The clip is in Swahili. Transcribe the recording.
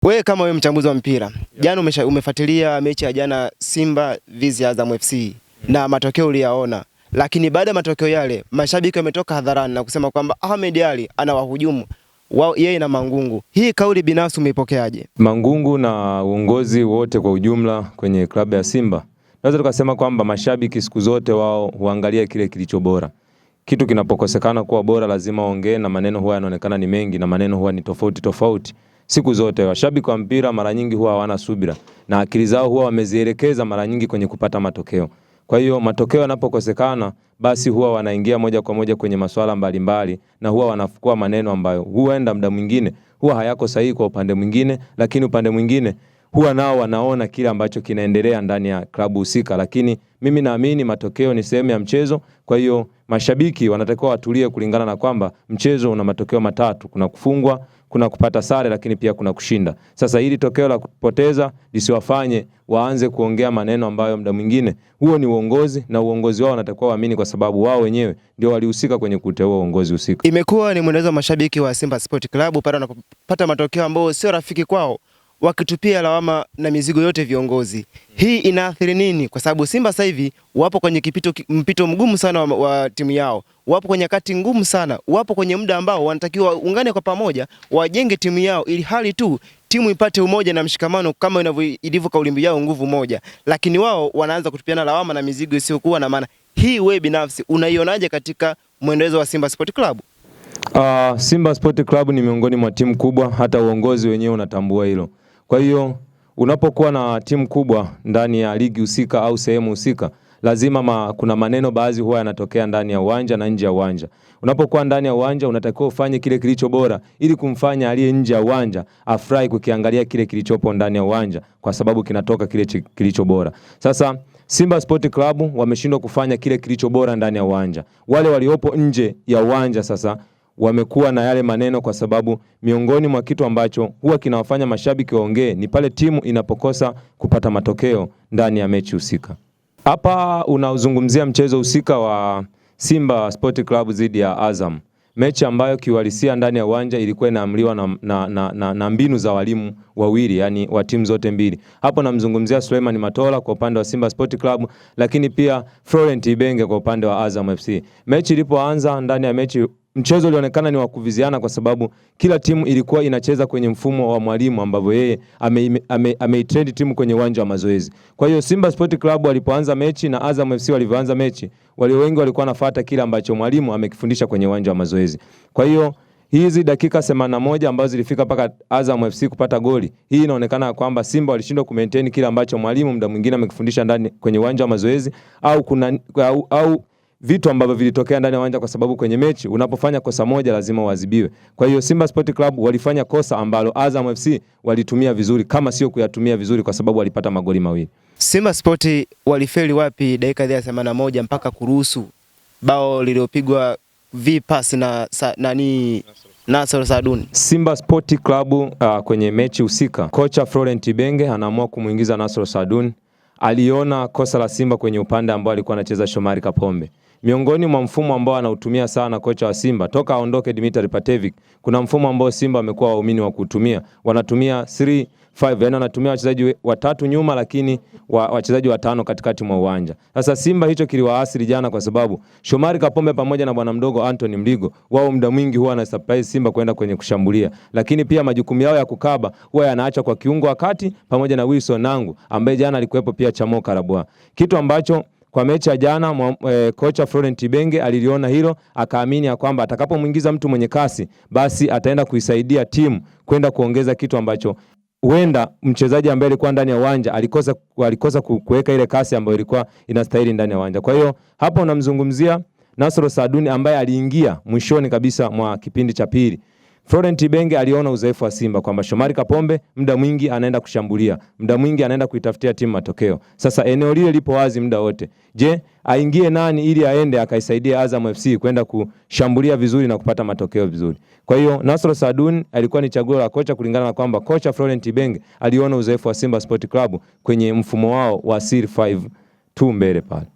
Wewe kama wewe mchambuzi wa mpira, jana umefuatilia mechi ya jana Simba vs Azam FC na matokeo uliyaona. Lakini baada ya matokeo yale, mashabiki wametoka hadharani na kusema kwamba Ahmed Ally anawahujumu yeye na Mangungu. Hii kauli binafsi umeipokeaje? Mangungu na uongozi wote kwa ujumla kwenye klabu ya Simba, naweza tukasema kwamba mashabiki siku zote wao huangalia kile kilicho bora. Kitu kinapokosekana kuwa bora lazima waongee, na maneno huwa yanaonekana ni mengi na maneno huwa ni tofauti. Siku zote washabiki wa mpira mara nyingi huwa hawana subira na akili zao huwa wamezielekeza mara nyingi kwenye kupata matokeo. Kwa hiyo matokeo yanapokosekana, basi huwa wanaingia moja kwa moja kwenye masuala mbalimbali na huwa wanafukua maneno ambayo huenda muda mwingine huwa hayako sahihi kwa upande mwingine, lakini upande mwingine huwa nao wanaona kile ambacho kinaendelea ndani ya klabu husika. Lakini mimi naamini matokeo ni sehemu ya mchezo. Kwa hiyo mashabiki wanatakiwa watulie kulingana na kwamba mchezo una matokeo matatu: kuna kufungwa, kuna kupata sare, lakini pia kuna kushinda. Sasa hili tokeo la kupoteza lisiwafanye waanze kuongea maneno ambayo muda mwingine huo ni uongozi, na uongozi wao wanatakiwa waamini kwa sababu wao wenyewe ndio walihusika kwenye kuteua uongozi husika. Imekuwa ni mwendelezo wa mashabiki wa Simba Sport Club pale wanapopata matokeo ambayo sio rafiki kwao, wakitupia lawama na mizigo yote viongozi. Hii inaathiri nini? Kwa sababu Simba sasa hivi wapo kwenye mpito mgumu sana wa timu yao. Wapo kwenye kati ngumu sana. Wapo kwenye muda ambao wanatakiwa ungane kwa pamoja, wajenge timu yao ili hali tu timu ipate umoja na mshikamano kama ilivyo kauli mbiu yao nguvu moja. Lakini wao wanaanza kutupiana lawama na mizigo isiyokuwa na maana. Hii wewe binafsi unaionaje katika mwendelezo wa Simba Sport Club? Simba Sport Club ni miongoni mwa timu kubwa, hata uongozi wenyewe unatambua hilo. Kwa hiyo unapokuwa na timu kubwa ndani ya ligi husika au sehemu husika, lazima kuna maneno baadhi huwa yanatokea ndani ya uwanja na nje ya uwanja. Unapokuwa ndani ya uwanja unatakiwa ufanye kile kilicho bora ili kumfanya aliye nje ya uwanja afurahi kukiangalia kile kilichopo ndani ya uwanja, kwa sababu kinatoka kile kilicho bora. Sasa Simba Sport Club wameshindwa kufanya kile kilicho bora ndani ya uwanja. Wale waliopo nje ya uwanja sasa wamekuwa na yale maneno, kwa sababu miongoni mwa kitu ambacho huwa kinawafanya mashabiki waongee ni pale timu inapokosa kupata matokeo ndani ya mechi husika. Hapa unauzungumzia mchezo husika wa Simba Sport Club dhidi ya Azam. Mechi ambayo kiuhalisia ndani ya uwanja ilikuwa inaamliwa na mbinu za walimu wawili, yani wa timu zote mbili. Hapo namzungumzia Suleiman Matola kwa upande wa Simba Sport Club, lakini pia Florent Ibenge kwa upande wa Azam FC. Mechi ilipoanza, ndani ya mechi mchezo ulionekana ni wa kuviziana, kwa sababu kila timu ilikuwa inacheza kwenye mfumo wa mwalimu ambavyo yeye ameitrend timu kwenye uwanja wa mazoezi. Kwa hiyo Simba Sport Club walipoanza mechi na Azam FC walivyoanza mechi, wale wengi walikuwa wanafuata kile ambacho mwalimu amekifundisha kwenye uwanja wa mazoezi. Kwa hiyo hizi dakika 81 ambazo zilifika mpaka Azam FC kupata goli, hii inaonekana kwamba Simba walishindwa kumaintain kile ambacho mwalimu muda mwingine amekifundisha ndani kwenye uwanja wa mazoezi, au vitu ambavyo vilitokea ndani ya uwanja, kwa sababu kwenye mechi unapofanya kosa moja lazima uadhibiwe. Kwa hiyo Simba Sport Club walifanya kosa ambalo Azam FC walitumia vizuri, kama sio kuyatumia vizuri, kwa sababu walipata magoli mawili. Simba Sport walifeli wapi dakika ya 81 mpaka kuruhusu bao lililopigwa V-pass na Nasser Saadun? Simba Sport Club kwenye mechi husika, kocha Florent Ibenge anaamua kumuingiza Nasser Saadun. Aliona kosa la Simba kwenye upande ambao alikuwa anacheza Shomari Kapombe. Miongoni mwa mfumo ambao anautumia sana kocha wa Simba toka aondoke Dimitar Patevic, kuna mfumo ambao Simba wamekuwa waumini wa kutumia. Wanatumia 3-5, yani wanatumia wachezaji watatu nyuma, lakini wachezaji watano katikati mwa uwanja. Sasa Simba hicho kiliwaasili jana, kwa sababu Shomari Kapombe pamoja na bwana mdogo Anthony Mligo wao muda mwingi huwa na surprise Simba kwenda kwenye kushambulia, lakini pia majukumu yao ya kukaba huwa yanaacha kwa kiungo wa kati pamoja na Wilson Nangu ambaye jana alikuwepo pia Chamo Karabwa. Kitu ambacho kwa mechi ya jana kocha Florent Ibenge aliliona hilo, akaamini ya kwamba atakapomuingiza mtu mwenye kasi, basi ataenda kuisaidia timu kwenda kuongeza kitu ambacho huenda mchezaji ambaye alikuwa ndani ya uwanja alikosa kuweka ile kasi ambayo ilikuwa inastahili ndani ya uwanja. Kwa hiyo hapo unamzungumzia Nasser Saadun ambaye aliingia mwishoni kabisa mwa kipindi cha pili. Florent Ibenge aliona udhaifu wa Simba kwamba Shomari Kapombe muda mwingi anaenda kushambulia, muda mwingi anaenda kuitafutia timu matokeo. Sasa eneo lile lipo wazi muda wote. Je, aingie nani ili aende akaisaidia Azam FC kwenda kushambulia vizuri na kupata matokeo vizuri? Kwa hiyo Nasser Saadun alikuwa ni chaguo la kocha, kulingana na kwamba kocha Florent Ibenge aliona udhaifu wa Simba Sport Club kwenye mfumo wao wa 3-5-2 mbele pale.